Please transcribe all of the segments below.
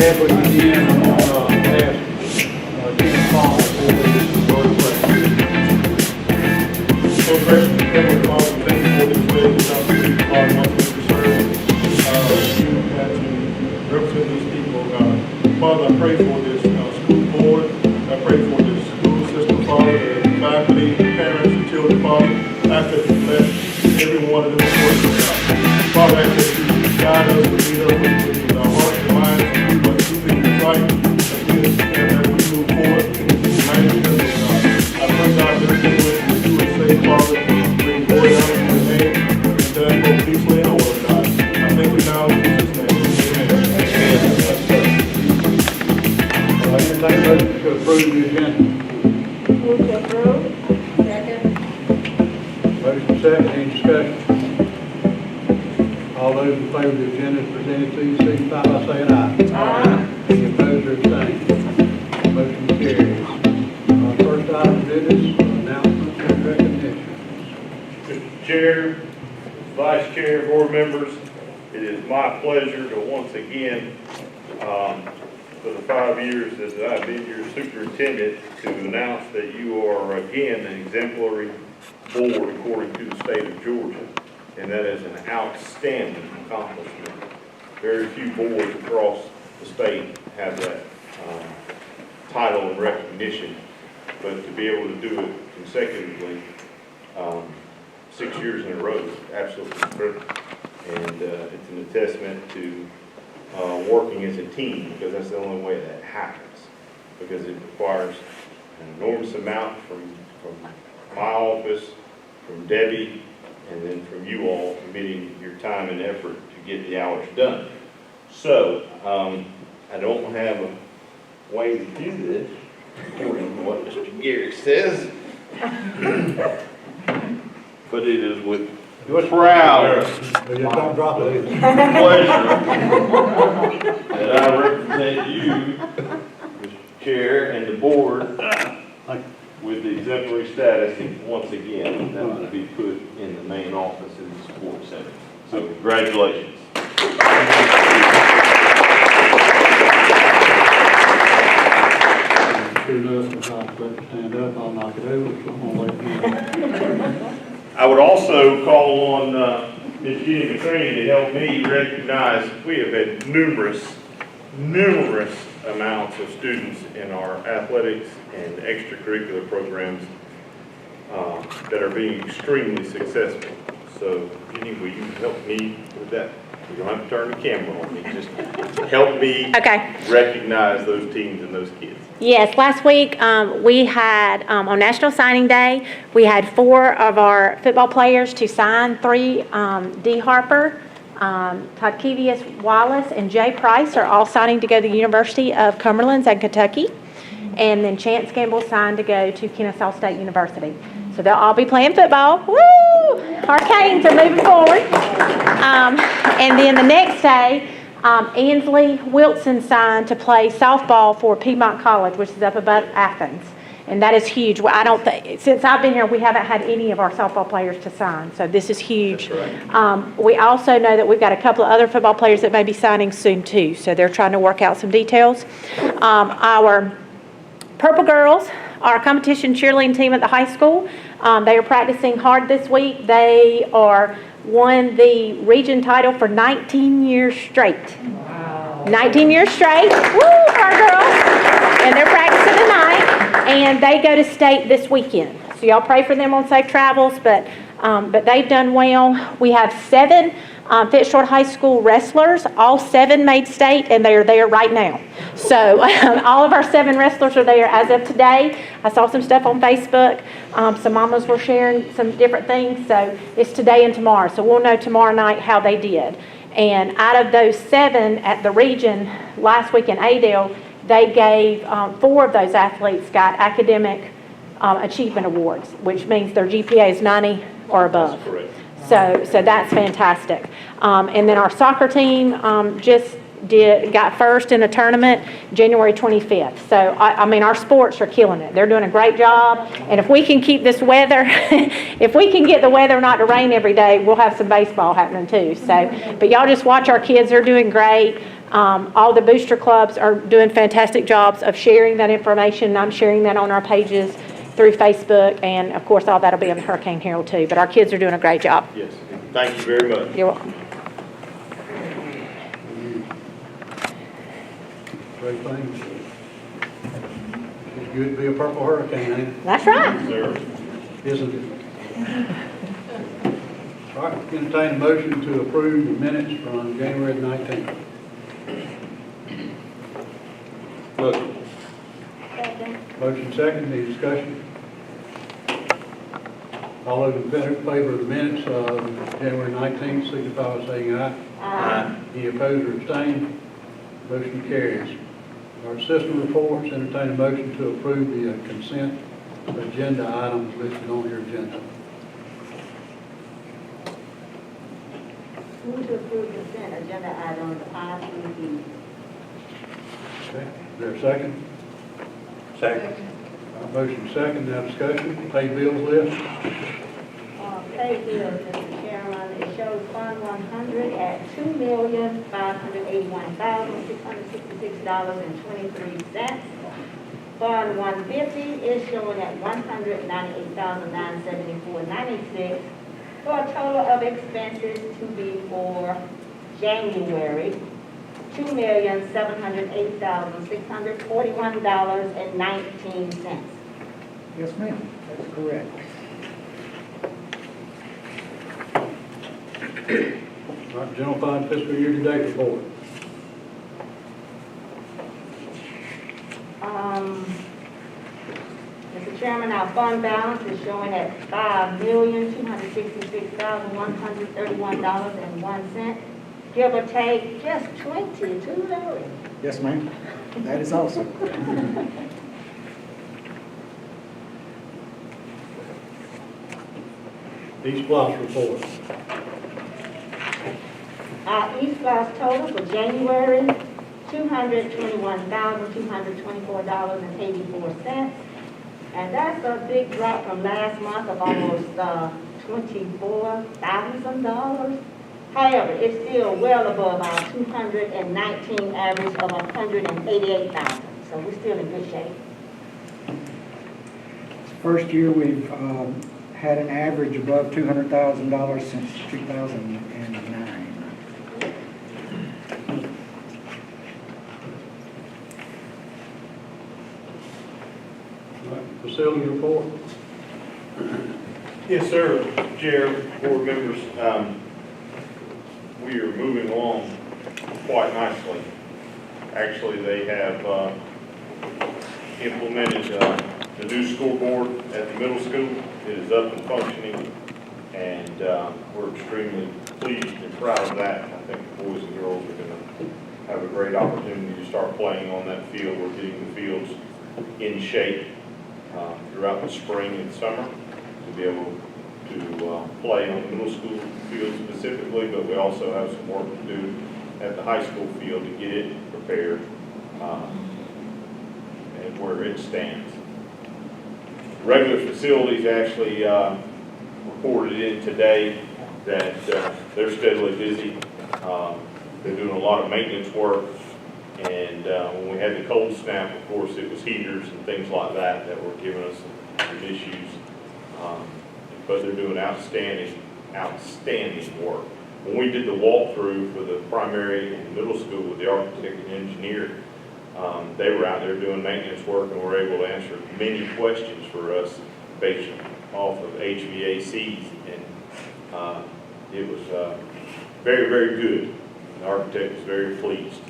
ahead with it again. I'm going to ask Jim Paul for this word question. So, gracious Heavenly Father, thank you for this way this opportunity, Father, once we serve you and to represent these people, God. Father, I pray for this school board. I pray for this school system, Father, the faculty, the parents, the children, Father. I ask that you bless every one of them, God. Father, I ask that you guide us and lead us with our hearts and minds to do what you think is right, and that we move forward in this mighty name of God. I pray, God, that everything that you would say, Father, bring glory out of your name, and done both peacefully and order, God. I thank you now in Jesus' name. Entertain a motion to approve the agenda. Move to approve. Second. Motion second, any discussion? All those in favor of the agenda as presented to you, signify by saying aye. Aye. Any opposed or abstained? Motion carries. First item of business, announcements and recognitions. Mr. Chair, Vice Chair, board members, it is my pleasure to once again, for the 5 years that I've been your superintendent, to announce that you are again an exemplary board according to the state of Georgia. And that is an outstanding accomplishment. Very few boards across the state have that title and recognition, but to be able to do it consecutively 6 years in a row is absolutely incredible. And it's an attestament to working as a team, because that's the only way that happens, because it requires an enormous amount from my office, from Debbie, and then from you all committing your time and effort to get the hours done. So, I don't have a way to do this, according to what Mr. Garrett says, but it is with proud Just don't drop it either. pleasure that I represent you, Mr. Chair, and the board with the exemplary status once again that will be put in the main office in the support center. So congratulations. Sure enough, if I let stand up, I'll knock it over, so I'm gonna let you. I would also call on Ms. Jenny McCraney to help me recognize we have had numerous amounts of students in our athletics and extracurricular programs that are being extremely successful. So, Jenny, will you help me with that? You don't have to turn the camera on me. Just help me recognize those teams and those kids. Yes, last week we had, on National Signing Day, we had 4 of our football players to sign. 3, D. Harper, Tadkevius Wallace, and Jay Price are all signing to go to the University of Cumberland in Kentucky. And then Chance Gamble signed to go to Kennesaw State University. So they'll all be playing football. Woo! Our Canes are moving forward. And then the next day, Ansley Wilson signed to play softball for Piedmont College, which is up above Athens. And that is huge. Well, I don't think, since I've been here, we haven't had any of our softball players to sign. So this is huge. That's right. We also know that we've got a couple of other football players that may be signing soon too. So they're trying to work out some details. Our Purple Girls, our competition cheerleading team at the high school, they are practicing hard this week. They won the region title for 19 years straight. Wow. 19 years straight. Woo, our girls. And they're practicing tonight. And they go to state this weekend. So y'all pray for them on safe travels, but they've done well. We have 7 Fitzgerald High School wrestlers. All 7 made state, and they are there right now. So all of our 7 wrestlers are there as of today. I saw some stuff on Facebook. Some mamas were sharing some different things. So it's today and tomorrow. So we'll know tomorrow night how they did. And out of those 7 at the region last week in Adel, they gave 4 of those athletes got academic achievement awards, which means their GPA is 90 or above. That's correct. So that's fantastic. And then our soccer team just got first in a tournament January 25th. So, I mean, our sports are killing it. They're doing a great job. And if we can keep this weather, if we can get the weather not to rain every day, we'll have some baseball happening too. So, but y'all just watch our kids. They're doing great. All the booster clubs are doing fantastic jobs of sharing that information. I'm sharing that on our pages through Facebook, and of course, all that'll be on the Hurricane Herald too. But our kids are doing a great job. Yes, thank you very much. You're welcome. Great thing. It's good to be a Purple Hurricane, ain't it? That's right. Sir. Isn't it? All right, entertain a motion to approve the minutes from January 19th. Motion. Second. Motion second, any discussion? All those in favor of the minutes of January 19th, signify by saying aye. Aye. Any opposed or abstained? Motion carries. Our system reports, entertain a motion to approve the consent agenda items listed on your agenda. Move to approve consent agenda items I through E. Okay, is there a second? Second. Motion second, now discussion, pay bills list. Pay bills, Mr. Chairman, it shows Fund 100 at $2,581,666.23. Fund 150 is showing at $198,974.96 for a total of expenses to be for January, $2,708,641.19. Yes, ma'am, that's correct. All right, general fund fiscal year to date report. Mr. Chairman, our fund balance is showing at $5,266,131.01. Give or take just $22. Yes, ma'am, that is awesome. East Bluffs report. Our East Loss total for January, $221,224.84. And that's a big drop from last month of almost $24,000. However, it's still well above our 219 average of 188,000. So we're still in good shape. First year we've had an average above $200,000 since 2009. All right, facility report. Yes, sir, Chair, board members. We are moving along quite nicely. Actually, they have implemented the new scoreboard at the middle school. It is up and functioning, and we're extremely pleased and proud of that. I think the boys and girls are going to have a great opportunity to start playing on that field. We're getting the fields in shape throughout the spring and summer to be able to play on the middle school field specifically, but we also have some work to do at the high school field to get it prepared and where it stands. Regular facilities actually reported in today that they're steadily busy. They're doing a lot of maintenance work, and when we had the cold snap, of course, it was heaters and things like that that were giving us some issues. But they're doing outstanding work. When we did the walkthrough for the primary and middle school with the architect and engineer, they were out there doing maintenance work and were able to answer many questions for us based off of HVACs, and it was very, very good. The architect was very pleased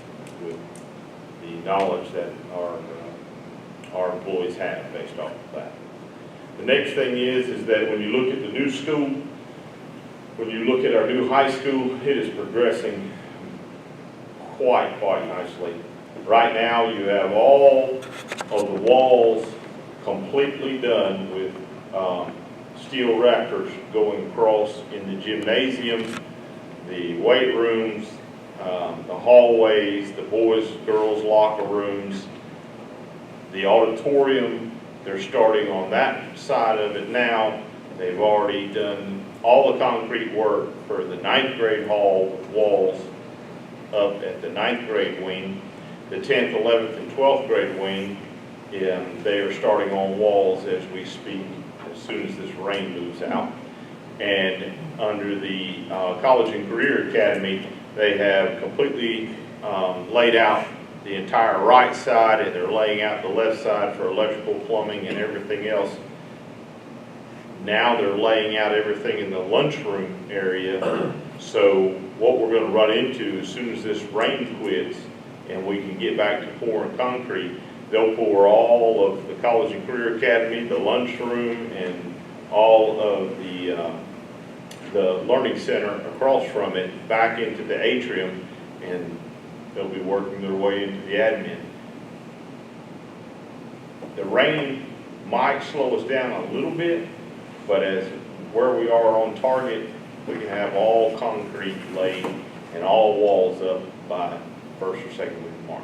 with the knowledge that our employees have based off of that. The next thing is that when you look at the new school, when you look at our new high school, it is progressing quite nicely. Right now, you have all of the walls completely done with steel rafters going across in the gymnasium, the weight rooms, the hallways, the boys, girls locker rooms, the auditorium. They're starting on that side of it now. They've already done all the concrete work for the 9th grade hall walls up at the 9th grade wing. The 10th, 11th, and 12th grade wing, they are starting on walls as we speak, as soon as this rain moves out. And under the College and Career Academy, they have completely laid out the entire right side, and they're laying out the left side for electrical, plumbing, and everything else. Now they're laying out everything in the lunchroom area. So what we're going to run into as soon as this rain quits and we can get back to pouring concrete, they'll pour all of the College and Career Academy, the lunchroom, and all of the Learning Center across from it back into the atrium, and they'll be working their way into the admin. The rain might slow us down a little bit, but as where we are on target, we can have all concrete laid and all walls up by first or second week of March.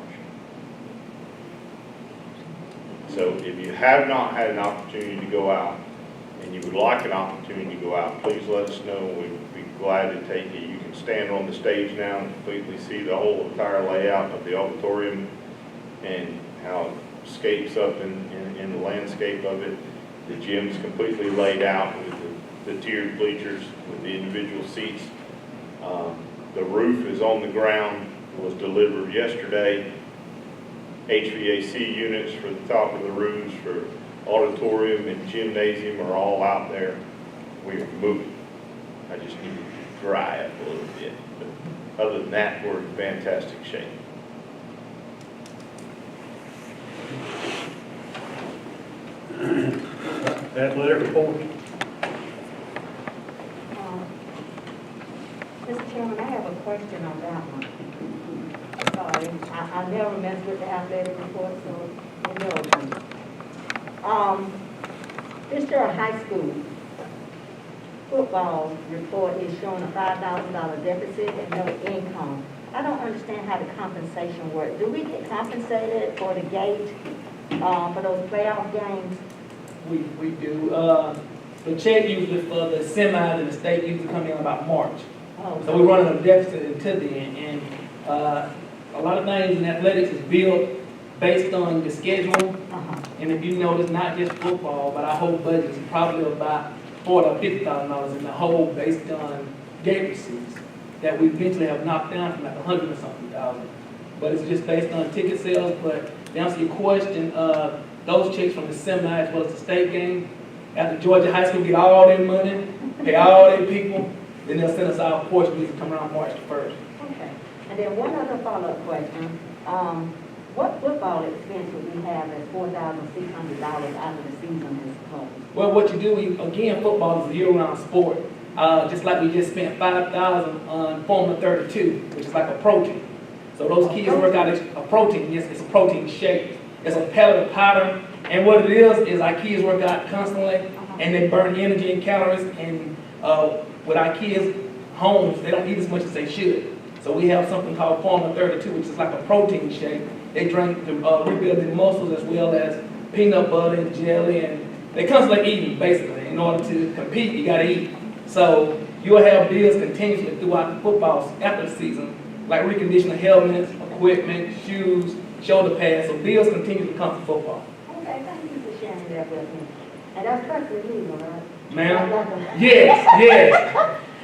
So if you have not had an opportunity to go out and you would like an opportunity to go out, please let us know. We'd be glad to take you. You can stand on the stage now and completely see the whole entire layout of the auditorium and how it escapes up in the landscape of it. The gym's completely laid out with the tiered bleachers with the individual seats. The roof is on the ground, was delivered yesterday. HVAC units for the top of the roofs for auditorium and gymnasium are all out there. We are moving. I just need to dry up a little bit. But other than that, we're in fantastic shape. Athletic report. Mr. Chairman, I have a question on that one. Sorry, I never mess with the athletic report, so indulge me. Fitzgerald High School football report is showing a $5,000 deficit and no income. I don't understand how the compensation works. Do we get compensated for the gate, for those playoff games? We do. The check usually for the semis and the state usually come in about March. Oh, So we're running a deficit until then. And a lot of things in athletics is built based on the schedule. uh-huh. And if you notice, not just football, but our whole budget is probably about $40,000 or $50,000 in the whole based on gate receipts that we eventually have knocked down from like 100 or something thousand. But it's just based on ticket sales. But to answer your question, those checks from the semi as well as the state game, after Georgia High School get all their money, pay all their people, then they'll send us our portion to come around March the 1st. Okay. And then one other follow-up question. What football expense would we have as $4,600 after the season is closed? Well, what you do, again, football is a year-round sport. Just like we just spent $5,000 on Formula 32, which is like a protein. So those kids work out a protein. Yes, it's a protein shake. It's a pellet of powder. And what it is our kids work out constantly, and they burn energy and calories. And with our kids' homes, they don't eat as much as they should. So we have something called Formula 32, which is like a protein shake. They drink to rebuild their muscles as well as peanut butter and jelly, and they constantly eating, basically. In order to compete, you gotta eat. So you'll have bills continuously throughout the football after the season, like reconditioning helmets, equipment, shoes, shoulder pads. So bills continue to come to football. Okay, thank you for sharing that with me. And that's perfectly legal, right? Ma'am? Yes.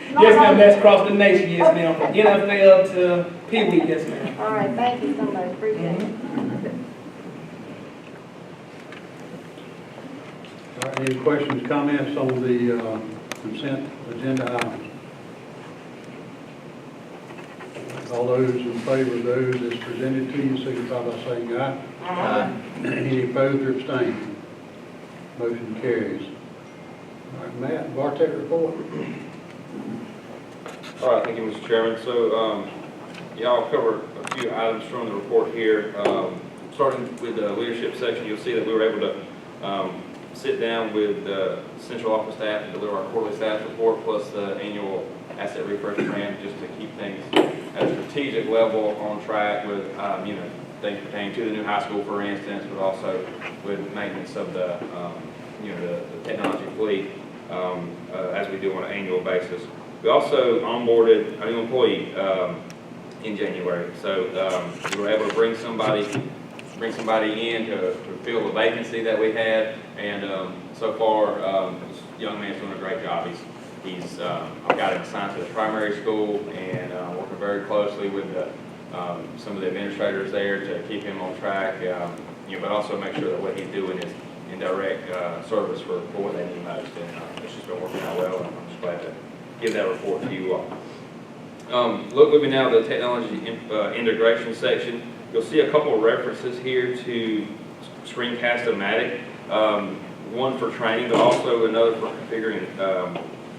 Yes, ma'am, that's across the nation, yes, ma'am. From NFL to Pee Wee, yes, ma'am. All right, thank you so much, appreciate it. All right, any questions, comments on the consent agenda items? All those in favor of those as presented to you, signify by saying aye. Aye. Any opposed or abstained? Motion carries. All right, Matt, Bartek report. All right, thank you, Mr. Chairman. So, y'all covered a few items from the report here. Starting with the leadership section, you'll see that we were able to sit down with the central office staff and deliver our quarterly staff report plus the annual asset refresh plan, just to keep things at a strategic level on track with, things pertaining to the new high school, for instance, but also with maintenance of the technology fleet, as we do on an annual basis. We also onboarded a new employee, in January. So, we were able to bring somebody in to fill the vacancy that we had, and, so far, this young man's doing a great job. I've got him assigned to the primary school, and, working very closely with some of the administrators there to keep him on track, but also make sure that what he's doing is in direct service for what they need most. And it's just been working out well, and I'm just glad to give that report to you all. Look with me now at the technology integration section. You'll see a couple of references here to Screencast-O-Matic, one for training, but also another for configuring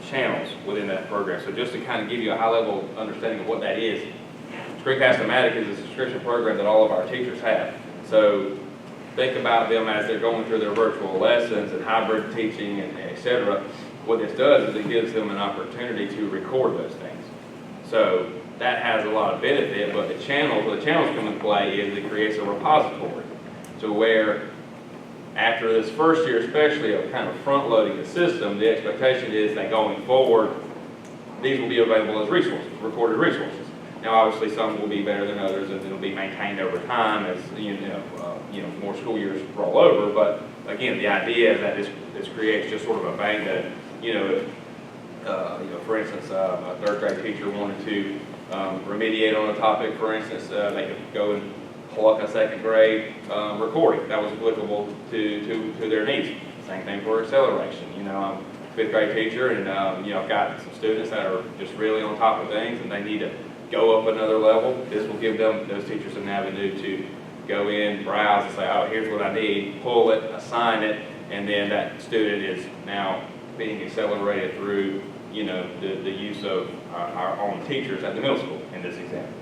channels within that program. So just to kind of give you a high-level understanding of what that is, Screencast-O-Matic is a subscription program that all of our teachers have. So think about them as they're going through their virtual lessons and hybrid teaching and et cetera. What this does is it gives them an opportunity to record those things. So that has a lot of benefit, but where the channels come into play is it creates a repository to where after this first year especially of kind of front-loading the system, the expectation is that going forward, these will be available as resources, recorded resources. Now, obviously, some will be better than others, and it'll be maintained over time as more school years roll over. But again, the idea is that this creates just sort of a bank that if for instance, a third grade teacher wanted to remediate on a topic, for instance, they could go and pluck a second grade recording that was applicable to their needs. Same thing for acceleration. I'm a fifth grade teacher, and I've got some students that are just really on top of things, and they need to go up another level. This will give those teachers an avenue to go in, browse, and say, oh, here's what I need, pull it, assign it, and then that student is now being accelerated through, the use of our own teachers at the middle school in this example.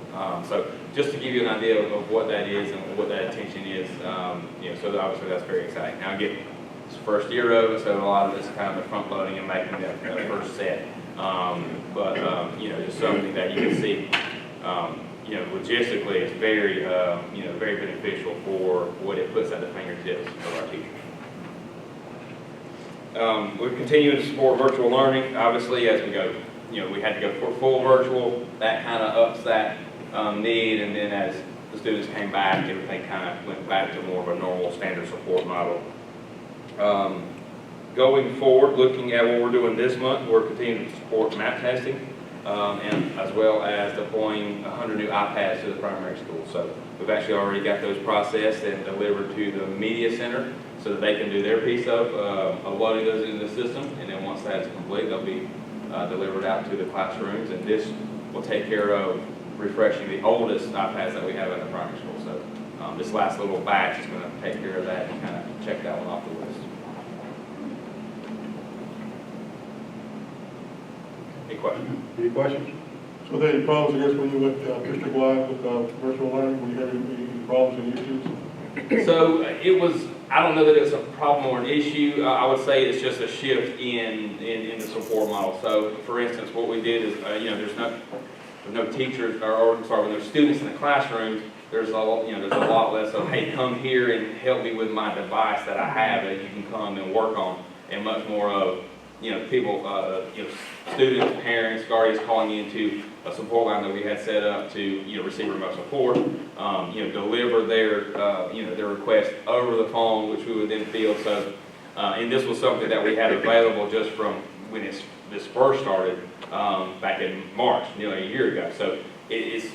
So just to give you an idea of what that is and what that intention is, so obviously that's very exciting. Now again, it's the first year of it, so a lot of this is kind of the front loading and making that first set. Just something that you can see, logistically, it's very, very beneficial for what it puts at the fingertips of our teachers. We're continuing to support virtual learning, obviously, as we go. We had to go for full virtual. That kind of ups that need, and then as the students came back, everything kind of went back to more of a normal standard support model. Going forward, looking at what we're doing this month, we're continuing to support map testing, and as well as deploying 100 new iPads to the primary school. So we've actually already got those processed and delivered to the media center so that they can do their piece of loading those into the system. And then once that's complete, they'll be delivered out to the classrooms. And this will take care of refreshing the oldest iPads that we have at the primary school. So this last little batch is going to take care of that and kind of check that one off the list. Any questions? Any questions? So there any problems, I guess, when you went district-wide with virtual learning? Were you having any problems and issues? So I don't know that it's a problem or an issue. I would say it's just a shift in the support model. So for instance, what we did is, there's no teachers, when there's students in the classrooms, there's a lot less of, hey, come here and help me with my device that I have that you can come and work on, and much more of, people, students, parents, guardians calling into a support line that we had set up to, receive remote support, deliver their request over the phone, which we would then field. So, and this was something that we had available just from when this first started back in March, nearly a year ago. So it's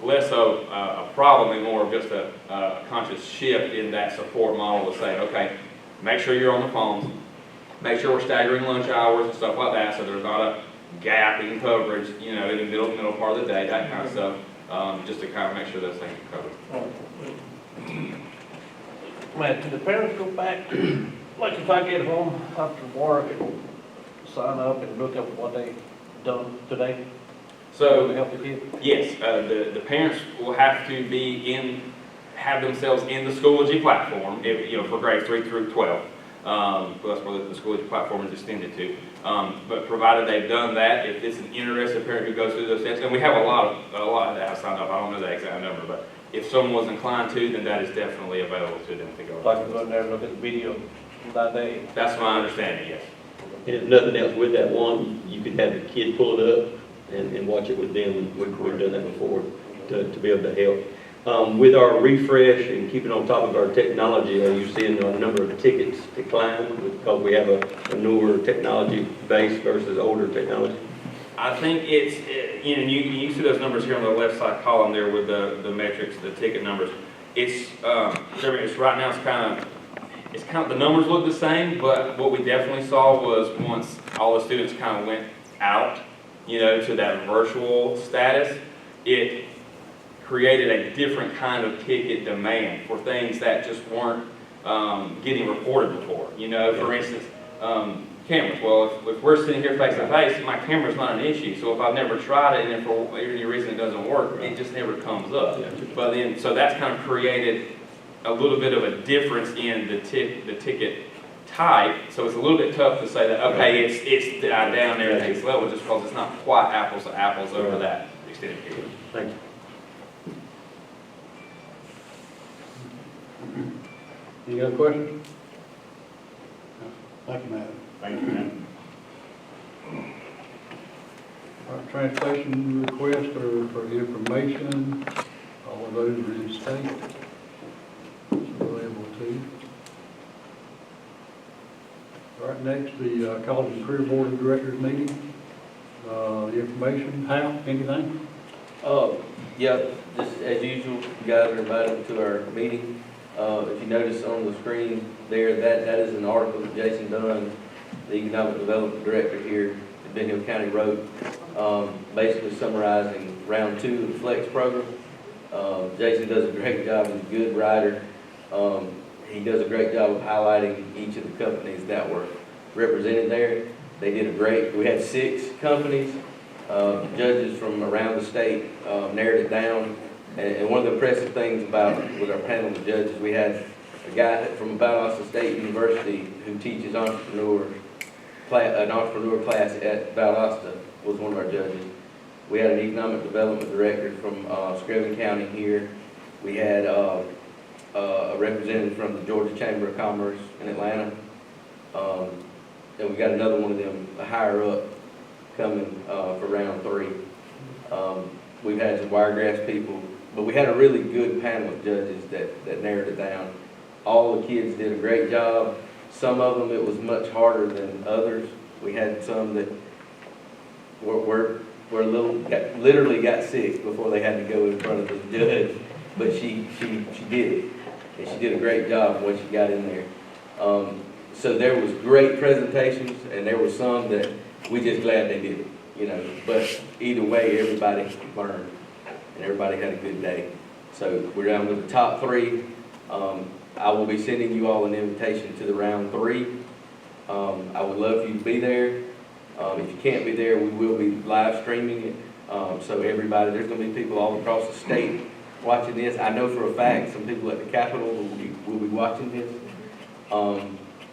less of a problem and more of just a conscious shift in that support model to say, okay, make sure you're on the phones. Make sure we're staggering lunch hours and stuff like that, so there's not a gap in coverage, in the middle part of the day, that kind of stuff, just to kind of make sure those things are covered. Man, can the parents go back, like if I get home after work and sign up and look up what they done today? So, to help the kids? yes, the parents will have to have themselves in the Schoology platform, for grades 3 through 12. That's what the Schoology platform is extended to. But provided they've done that, if it's an interested parent who goes through those steps, and we have a lot that have signed up, I don't know the exact number, but if someone was inclined to, then that is definitely available to them to go. Like to go in there and look at the video that day. That's my understanding, yes. And if nothing else, with that one, you could have the kid pull it up and watch it with them. We've done that before to be able to help. With our refresh and keeping on top of our technology, are you seeing our number of tickets decline because we have a newer technology base versus older technology? I think it's, you see those numbers here on the left side column there with the metrics, the ticket numbers. It's right now it's kind of, the numbers look the same, but what we definitely saw was once all the students kind of went out, to that virtual status, it created a different kind of ticket demand for things that just weren't getting reported before. For instance, cameras. Well, if we're sitting here face to face, my camera's not an issue. So if I've never tried it and if for any reason it doesn't work, it just never comes up. But then, so that's kind of created a little bit of a difference in the ticket type. So it's a little bit tough to say that, okay, it's down there at this level just because it's not quite apples to apples over that extended period. Thank you. Any other questions? Thank you, Matt. Thank you, ma'am. Our translation request are for information, all of those are in state, so we're able to. All right, next, the College and Career Board of Directors meeting. The information, Hal, anything? Yeah, just as usual, you guys are invited to our meeting. If you notice on the screen there, that is an article that Jason Dunn, the Economic Development Director here at Ben Hill County, wrote, basically summarizing round 2 of the Flex program. Jason does a great job, he's a good writer. He does a great job of highlighting each of the companies that were represented there. They did we had 6 companies. Judges from around the state narrowed it down. And one of the impressive things with our panel of judges, we had a guy from Valdosta State University who teaches an entrepreneur class at Valdosta, was one of our judges. We had an economic development director from Screven County here. We had a representative from the Georgia Chamber of Commerce in Atlanta. And we got another one of them, a higher up, coming for round 3. We've had some Wiregrass people, but we had a really good panel of judges that narrowed it down. All the kids did a great job. Some of them, it was much harder than others. We had some that literally got sick before they had to go in front of the judge, but she did it, and she did a great job once she got in there. So there was great presentations, and there were some that we just glad they did it, but either way, everybody learned, and everybody had a good day. So we're down to the top 3. I will be sending you all an invitation to the round 3. I would love for you to be there. If you can't be there, we will be live streaming it. So everybody, there's going to be people all across the state watching this. I know for a fact some people at the Capitol will be watching this.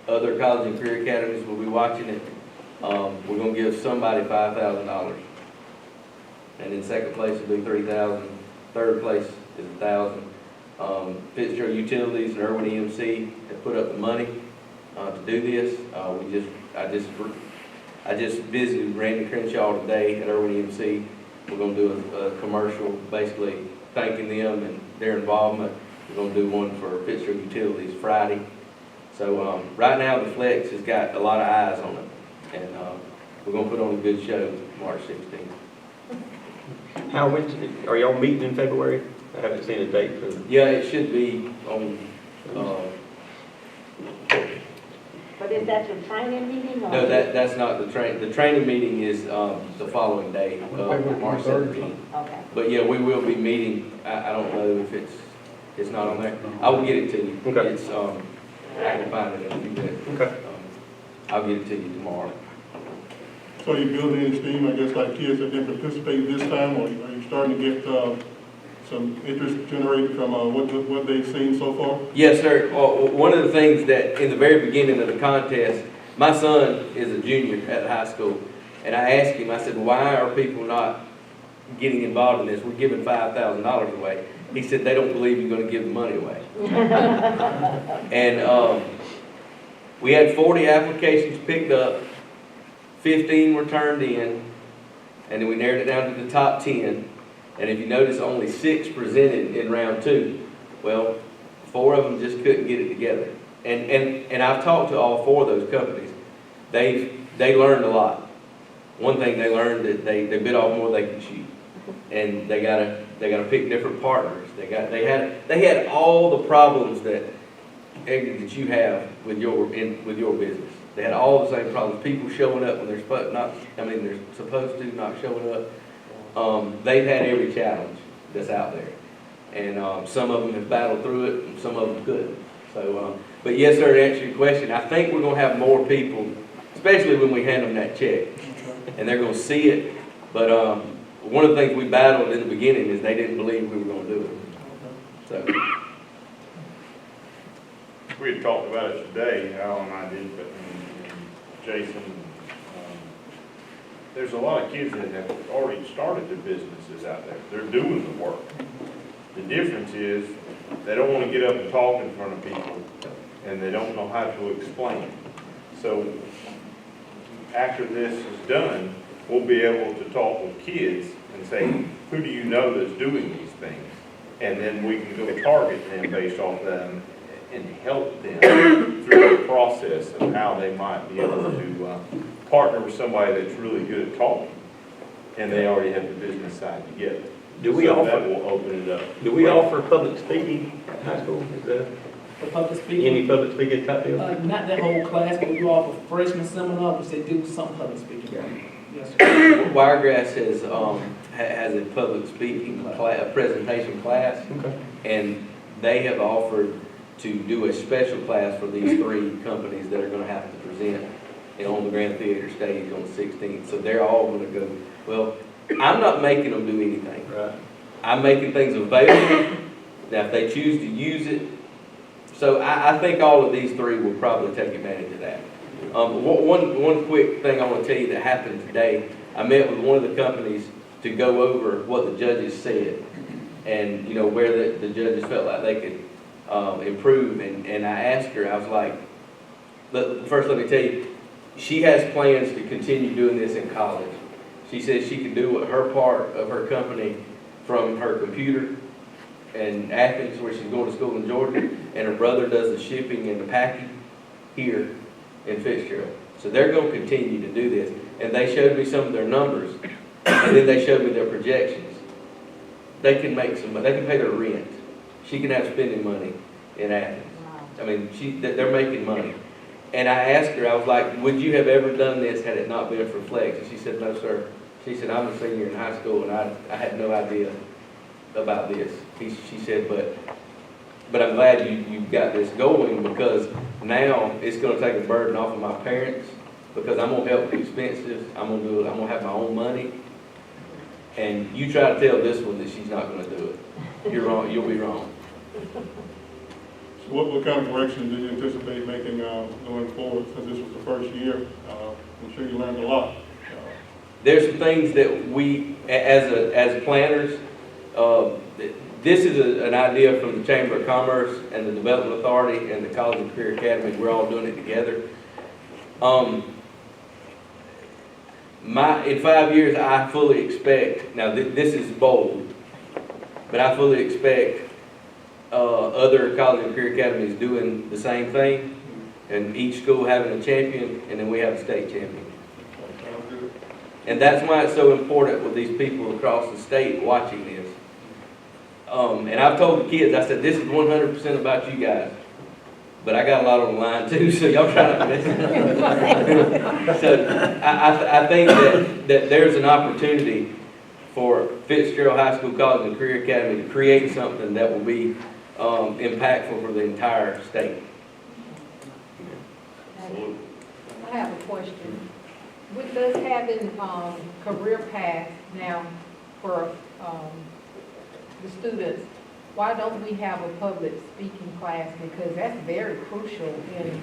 Other college and career academies will be watching it. We're going to give somebody $5,000. And in second place will be $3,000. Third place is $1,000. Fitzgerald Utilities and Irwin EMC have put up the money to do this. I just visited Randy Crenshaw today at Irwin EMC. We're going to do a commercial basically thanking them and their involvement. We're going to do one for Fitzgerald Utilities Friday. So right now the Flex has got a lot of eyes on it, and we're going to put on a good show March 16th. Are y'all meeting in February? I haven't seen a date for Yeah, it should be on, But is that your training meeting or? no, that's not the training meeting is the following day, March 17th. Okay. But yeah, we will be meeting, I don't know if it's not on there. I will get it to you. Okay. It's, I can find it in a few minutes. Okay. I'll get it to you tomorrow. So you building in steam, I guess, like kids that didn't participate this time, or are you starting to get some interest generated from what they've seen so far? Yes, sir. One of the things that in the very beginning of the contest, my son is a junior at the high school, and I asked him, I said, why are people not getting involved in this? We're giving $5,000 away. He said, they don't believe you're going to give the money away. And we had 40 applications picked up, 15 were turned in, and then we narrowed it down to the top 10. And if you notice, only 6 presented in round 2. Well, 4 of them just couldn't get it together. And I've talked to all 4 of those companies. They learned a lot. One thing they learned that they bit off more they can chew, and they gotta pick different partners. They had all the problems that you have with your business. They had all the same problems. People showing up when they're supposed to not showing up. They've had every challenge that's out there, and some of them have battled through it, and some of them couldn't. So, but yes, sir. To answer your question, I think we're going to have more people, especially when we hand them that check, and they're going to see it. But one of the things we battled in the beginning is they didn't believe we were going to do it. So. We had talked about it today, Al and I did, but Jason, there's a lot of kids that have already started their businesses out there. They're doing the work. The difference is they don't want to get up and talk in front of people, and they don't know how to explain. So after this is done, we'll be able to talk with kids and say, who do you know that's doing these things? And then we can go target them based off them and help them through the process of how they might be able to partner with somebody that's really good at talking, and they already have the business side together. Do we So offer? that will open it up. Do we offer public speaking at high school? Is that For public speaking. any public speaking type deal? Not that whole class, but we do offer freshman seminar, which they do some public speaking. Yes, sir. Wiregrass has a public speaking a presentation class, Okay. and they have offered to do a special class for these 3 companies that are going to have to present on the Grand Theater stage on the 16th. So they're all going to go. Well, I'm not making them do anything. Right. I'm making things available. Now, if they choose to use it, so I think all of these 3 will probably take advantage of that. One quick thing I want to tell you that happened today. I met with one of the companies to go over what the judges said, and where the judges felt like they could improve. And I asked her, I was like, first let me tell you, she has plans to continue doing this in college. She says she can do her part of her company from her computer in Athens, where she's going to school in Georgia, and her brother does the shipping and the packing here in Fitzgerald. So they're going to continue to do this. And they showed me some of their numbers, and then they showed me their projections. They can make some money. They can pay their rent. She can have spending money in Athens. I mean, they're making money. And I asked her, I was like, would you have ever done this had it not been for Flex? And she said, no, sir. She said, I'm a senior in high school, and I had no idea about this. She said, but I'm glad you got this going, because now it's going to take a burden off of my parents, because I'm going to help with expenses. I'm going to do it. I'm going to have my own money. And you try to tell this one that she's not going to do it. You're wrong. You'll be wrong. So what kind of corrections do you anticipate making going forward, since this was the first year? I'm sure you learned a lot. There's some things that we, as planners, this is an idea from the Chamber of Commerce and the Development Authority and the College and Career Academy. We're all doing it together. In 5 years, I fully expect, now this is bold, but I fully expect other college and career academies doing the same thing, and each school having a champion, and then we have a state champion. Sounds good. And that's why it's so important with these people across the state watching this. And I've told the kids, I said, this is 100% about you guys. But I got a lot on the line too, so y'all try not to miss it. So I think that there's an opportunity for Fitzgerald High School College and Career Academy to create something that will be impactful for the entire state. I have a question. With us having career path now for the students, why don't we have a public speaking class? Because that's very crucial in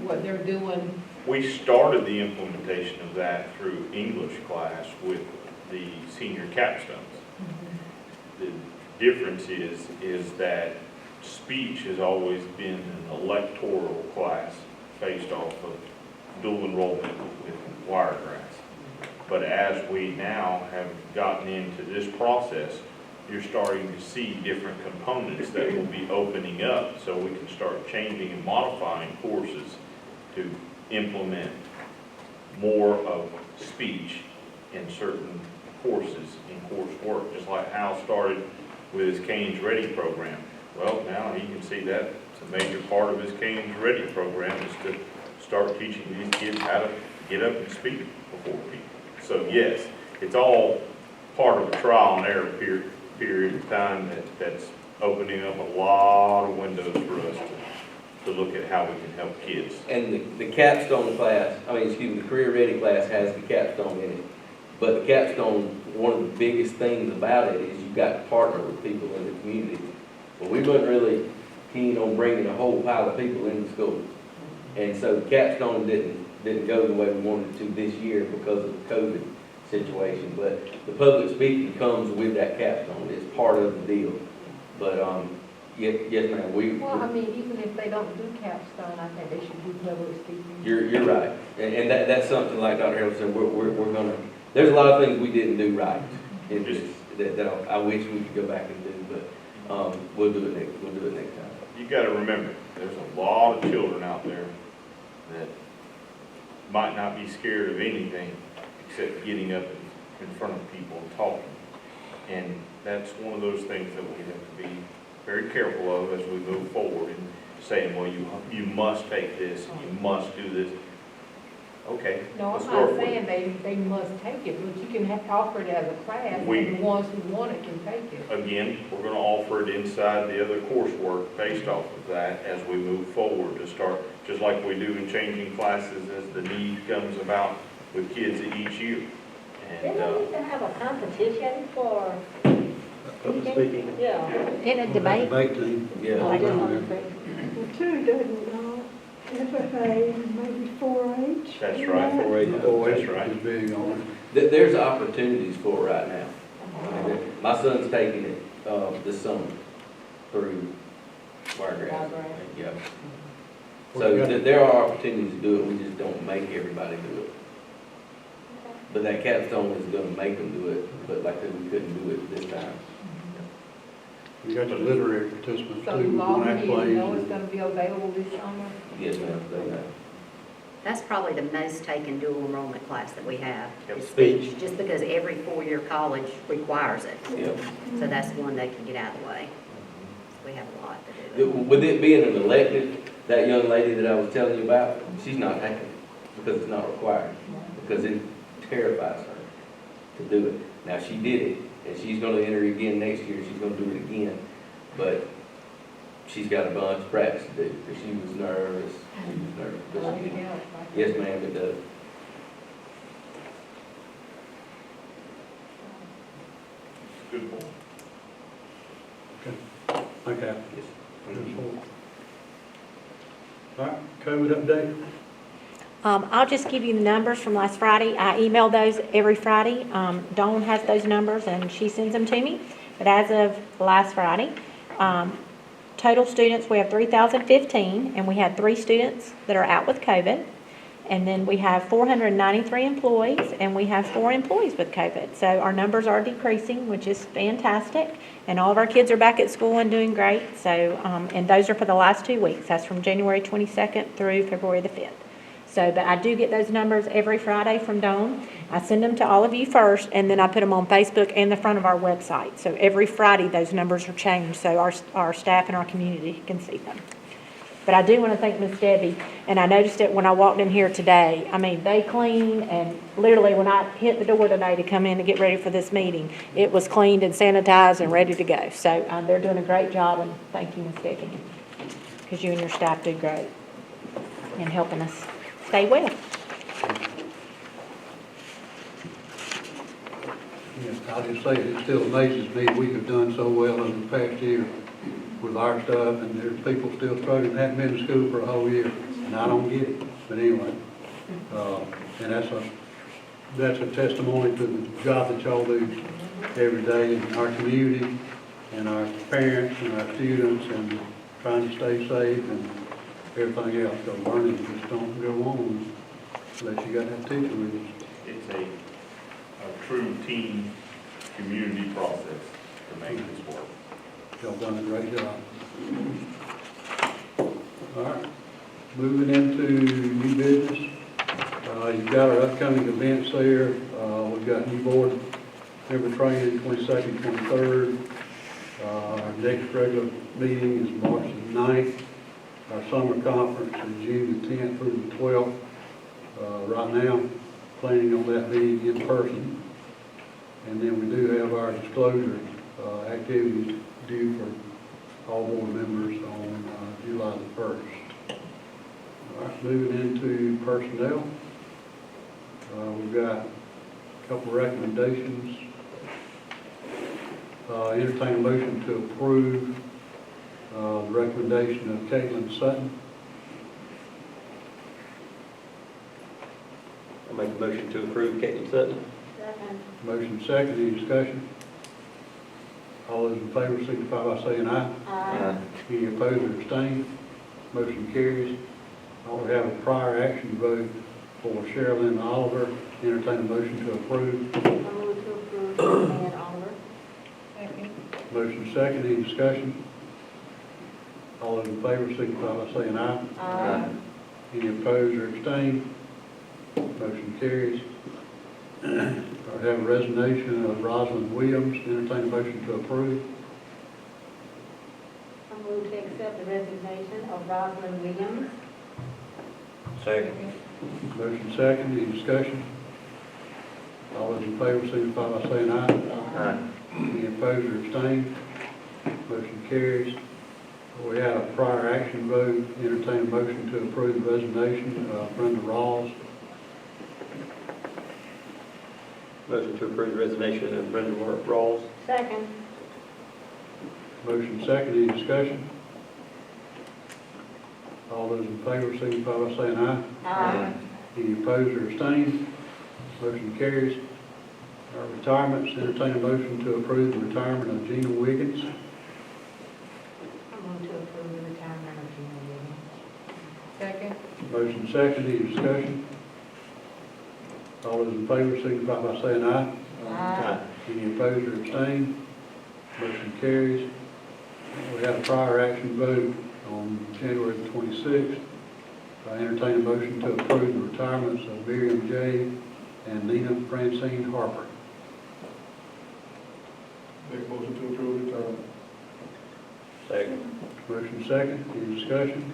what they're doing. We started the implementation of that through English class with the senior capstones. The difference is that speech has always been an electoral class based off of dual enrollment with Wiregrass. But as we now have gotten into this process, you're starting to see different components that will be opening up so we can start changing and modifying courses to implement more of speech in certain courses in coursework, just like Hal started with his Canes Ready program. Well, now he can see that it's a major part of his Canes Ready program is to start teaching these kids how to get up and speak before people. So yes, it's all part of a trial and error period of time that's opening up a lot of windows for us to look at how we can help kids. And the capstone class, the Career Ready class has the capstone in it. But the capstone, one of the biggest things about it is you've got to partner with people in the community. Well, we weren't really keen on bringing a whole pile of people into school. And so the capstone didn't go the way we wanted to this year because of the COVID situation. But the public speaking comes with that capstone. It's part of the deal. But, yes, ma'am, Well, I mean, even if they don't do capstone, I think they should do public speaking. You're right. And that's something like Dr. Harold said, we're gonna, there's a lot of things we didn't do right in this, that I wish we could go back and do, but, we'll do it next time. You gotta remember, there's a lot of children out there that might not be scared of anything except getting up in front of people and talking. And that's one of those things that we have to be very careful of as we move forward and saying, well, you must take this, and you must do this. Okay, No, let's I'm work not with it. saying they must take it, but you can offer it as a class, and the ones who want it can take it. Again, we're gonna offer it inside the other coursework based off of that as we move forward to start, just like we do in changing classes as the need comes about with kids each year. Didn't And, we used to have a competition for Public speaking. Yeah. In a debate? team. Yeah. I just wanted to say. Two doesn't, FFA, maybe 4-H. that's right, that's right. Is big on it. There's opportunities for it right now. My son's taking it, this summer through Wiregrass. Yeah. So there are opportunities to do it, we just don't make everybody do it. But that capstone is gonna make them do it, but like I said, we couldn't do it this time. We got the literary participants So too, you one all that need to plays. know it's gonna be available this summer? Yes, ma'am, they know. That's probably the most taken dual enrollment class that we have, Yep. is speech, just because every four-year college requires it. Yep. So that's one they can get out of the way. We have a lot to do. With it being an elective, that young lady that I was telling you about, she's not taking it because it's not required, because it terrifies her to do it. Now, she did it, and she's gonna enter again next year, she's gonna do it again, but she's got a bunch of practice to do, because she was nervous, but she did it. Yes, ma'am, it does. Good point. Thank you. Yes. All right, COVID update? I'll just give you the numbers from last Friday. I email those every Friday. Dawn has those numbers and she sends them to me. But as of last Friday, total students, we have 3,015, and we had 3 students that are out with COVID. And then we have 493 employees, and we have 4 employees with COVID. So our numbers are decreasing, which is fantastic. And all of our kids are back at school and doing great. So, and those are for the last 2 weeks. That's from January 22nd through February the 5th. So, but I do get those numbers every Friday from Dawn. I send them to all of you first, and then I put them on Facebook and the front of our website. So every Friday, those numbers are changed, so our staff and our community can see them. But I do want to thank Miss Debbie, and I noticed it when I walked in here today. I mean, they clean, and literally when I hit the door today to come in to get ready for this meeting, it was cleaned and sanitized and ready to go. So they're doing a great job, and thank you, Miss Debbie, because you and your staff do great in helping us stay well. I'll just say, it still amazes me that we have done so well over the past year with our stuff, and there's people still struggling, haven't been to school for a whole year, and I don't get it, but anyway. And that's a testimony to the job that y'all do every day in our community, and our parents, and our students, and trying to stay safe, and everything else, so learning just don't go on unless you got that teacher with you. It's a true team, community process to make this work. Y'all done a great job. All right, moving into new business. You've got our upcoming events there. We've got new board member training, 22nd, 23rd. Our next regular meeting is March the 9th. Our summer conference is June the 10th through the 12th. Right now, planning on that being in person. And then we do have our disclosure activities due for all board members on July the 1st. All right, moving into personnel. We've got a couple recommendations. Entertain a motion to approve the recommendation of Caitlin Sutton. I make a motion to approve Caitlin Sutton. Second. Motion second, any discussion? All those in favor signify by saying aye. Aye. Any opposed or abstained? Motion carries. We have a prior action vote for Sherilyn Oliver. Entertain a motion to approve. I move to approve Sherilyn Oliver. Second. Motion second, any discussion? All those in favor signify by saying aye. Aye. Any opposed or abstained? Motion carries. I have a resignation of Rosalind Williams. Entertain a motion to approve. I move to accept the resignation of Rosalind Williams. Second. Motion second, any discussion? All those in favor signify by saying aye. Aye. Any opposed or abstained? Motion carries. We had a prior action vote. Entertain a motion to approve the resignation of Brenda Rawls. Motion to approve the resignation of Brenda Rawls. Second. Motion second, any discussion? All those in favor signify by saying aye. Aye. Any opposed or abstained? Motion carries. Our retirements, entertain a motion to approve the retirement of Gina Wiggins. I move to approve the retirement of Gina Wiggins. Second. Motion second, any discussion? All those in favor signify by saying aye. Aye. Any opposed or abstained? Motion carries. We had a prior action vote on January the 26th. I entertain a motion to approve the retirements of Miriam J. and Nina Francine Harper. Make a motion to approve the term. Second. Motion second, any discussion?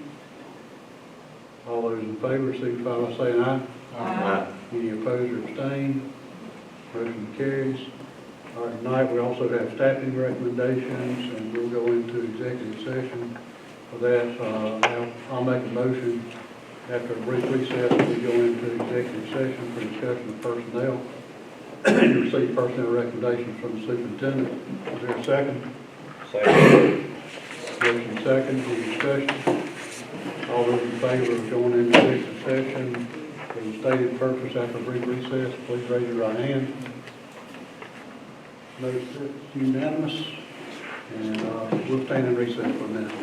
All those in favor signify by saying aye. Aye. Any opposed or abstained? Motion carries. All right, tonight we also have staffing recommendations, and we'll go into executive session for that. I'll make a motion after a brief recess, we go into executive session for discussion of personnel and receive personnel recommendations from the superintendent. Is there a second? Second. Motion second, any discussion? All those in favor of going into executive session for the stated purpose after a brief recess, please raise your right hand. Motion unanimous, and we'll stand in recess for a minute.